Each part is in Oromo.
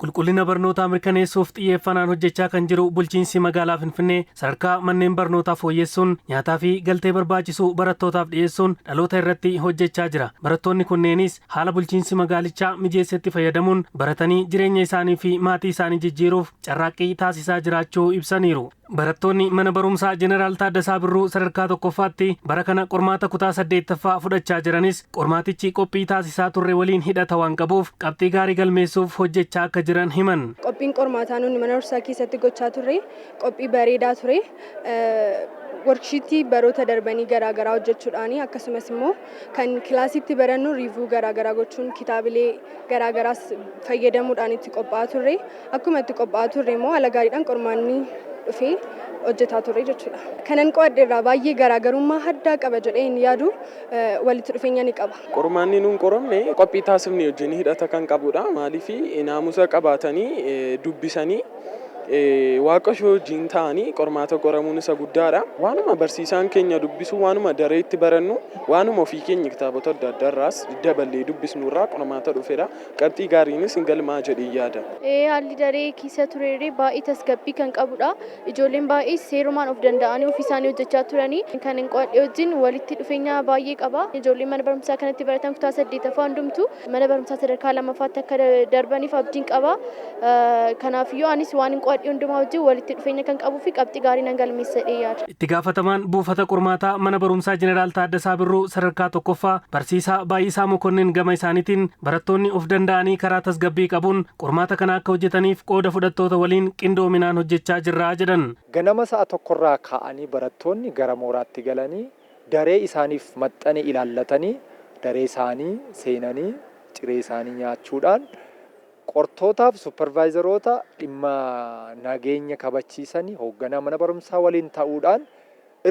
Qulqullina barnootaa mirkaneessuuf xiyyeeffannaan hojjechaa kan jiru bulchiinsi magaalaa Finfinnee sadarkaa manneen barnootaa fooyyessuun nyaataa fi galtee barbaachisu barattootaaf dhiyeessuun dhaloota irratti hojjechaa jira. Barattoonni kunneenis haala bulchiinsi magaalichaa mijeessetti fayyadamuun baratanii jireenya isaanii fi maatii isaanii jijjiiruuf carraaqqii taasisaa jiraachuu ibsaniiru. Barattoonni mana barumsaa Jeneraal Taaddasaa Birruu sadarkaa tokkoffaatti bara kana qormaata kutaa 8ffaa fudhachaa jiranis qormaatichi qophii taasisaa turre waliin hidhata waan qabuuf qabxii gaarii galmeessuuf hojjechaa akka jiran himan. Qophiin qormaataa nuti mana barumsaa keessatti gochaa turre qophii bareedaa ture. Worksheetii baroota darbanii garaagaraa hojjechuudhaan akkasumas immoo kan kilaasitti barannu riivuu garaagaraa gochuun kitaabilee garaagaraas fayyadamuudhaan itti qophaa'aa turre. Akkuma itti qophaa'aa turre immoo haala gaariidhaan qormaanni dhufee hojjetaa turre jechuudha. Kanan qo'adhe irraa baay'ee garaagarummaa addaa qaba jedhee hin yaadu walitti dhufeenya ni qaba. Qormaanni nuun qoramne qophii taasifne wajjin hidhata kan qabudha. Maaliif naamusa qabaatanii dubbisanii waaqashoo wajjin ta'anii qormaata qoramuun isa guddaadha. Waanuma barsiisaan keenya dubbisu waanuma dareetti barannu waanuma ofii keenya kitaabota adda addaarraas daballee dubbisnurraa qormaata dhufedha. Qabxii gaariinis hin galmaa jedhee yaada. Haalli daree keessa turere baay'ee tasgabbii kan qabudha. Ijoolleen baay'ee seerumaan of danda'anii ofii isaanii hojjechaa turanii kan hin qo'adhe wajjin walitti dhufeenya baay'ee qaba. Ijoolleen mana barumsaa kanatti baratan kutaa 8ffaa hundumtu mana barumsaa sadarkaa lammaffaatti akka darbaniif abdiin qaba. Kanaafiyyuu anis waan hin qo'adhe hundumaa wajjin walitti dhufeenya kan qabuu fi qabxii gaarii nan galmeessadhee yaada. Itti gaafatamaan buufata qormaataa mana barumsaa Jeneraal Taaddasaa Birruu sadarkaa tokkoffaa barsiisaa Baay'isaa Mokonnin gama isaaniitiin barattoonni of danda'anii karaa tasgabbii qabuun qormaata kana akka hojjetaniif qooda fudhattoota waliin qindoominaan hojjechaa jirra jedhan. Ganama sa'a tokkorraa ka'anii barattoonni gara mooraatti galanii daree isaaniif maxxane ilaallatanii daree isaanii seenanii ciree isaanii nyaachuudhaan qortootaaf supervaayizaroota dhimma nageenya kabachiisanii hoogganaa mana barumsaa waliin ta'uudhaan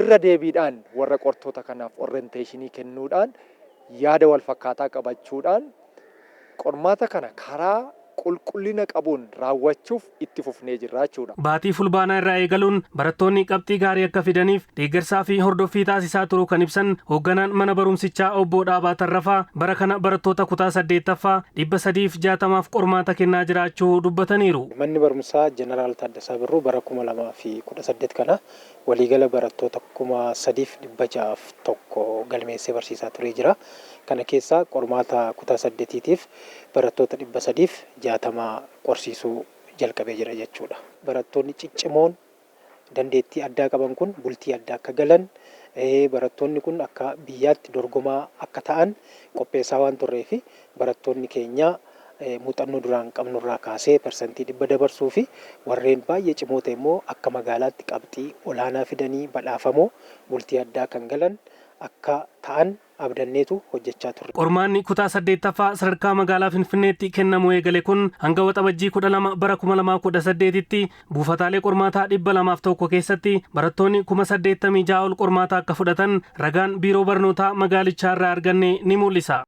irra deebiidhaan warra qortoota kanaaf orienteeshinii kennuudhaan yaada wal fakkaataa qabachuudhaan qormaata kana karaa qulqullina qabuun raawwachuuf itti fufnee jirra jechuudha. Baatii fulbaanaa irraa eegaluun barattoonni qabxii gaarii akka fidaniif deeggarsaa fi hordoffii taasisaa turuu kan ibsan hoogganaan mana barumsichaa obbo Dhaabaa Tarrafaa bara kana barattoota kutaa 8ffaa 360 qormaata kennaa jiraachuu dubbataniiru. Manni barumsaa Jeneraal Taaddasaa Birruu bara 2018 kana waliigala barattoota 3,601 galmeessee barsiisaa turee jira. Kana keessaa qormaata kutaa 8tiif barattoota 360 qorsiisuu jalqabee jira jechuudha. Barattoonni ciccimoon dandeettii addaa qaban kun bultii addaa akka galan barattoonni kun akka biyyaatti dorgomaa akka ta'an qopheessaa waan turreef barattoonni keenya muuxannoo duraan qabnurraa kaasee persentii 100 dabarsuu fi warreen baay'ee cimoo ta'e immoo akka magaalaatti qabxii olaanaa fidanii badhaafamoo bultii addaa kan galan akka ta'an abdanneetu hojjechaa turre. Qormaanni kutaa 8ffaa sadarkaa magaalaa Finfinneetti kennamu eegale kun hanga waxabajjii 12 bara 2018tti buufataalee qormaataa 201 keessatti barattoonni 86,000 ol qormaata akka fudhatan ragaan biiroo barnootaa magaalichaa irraa arganne ni mul'isa.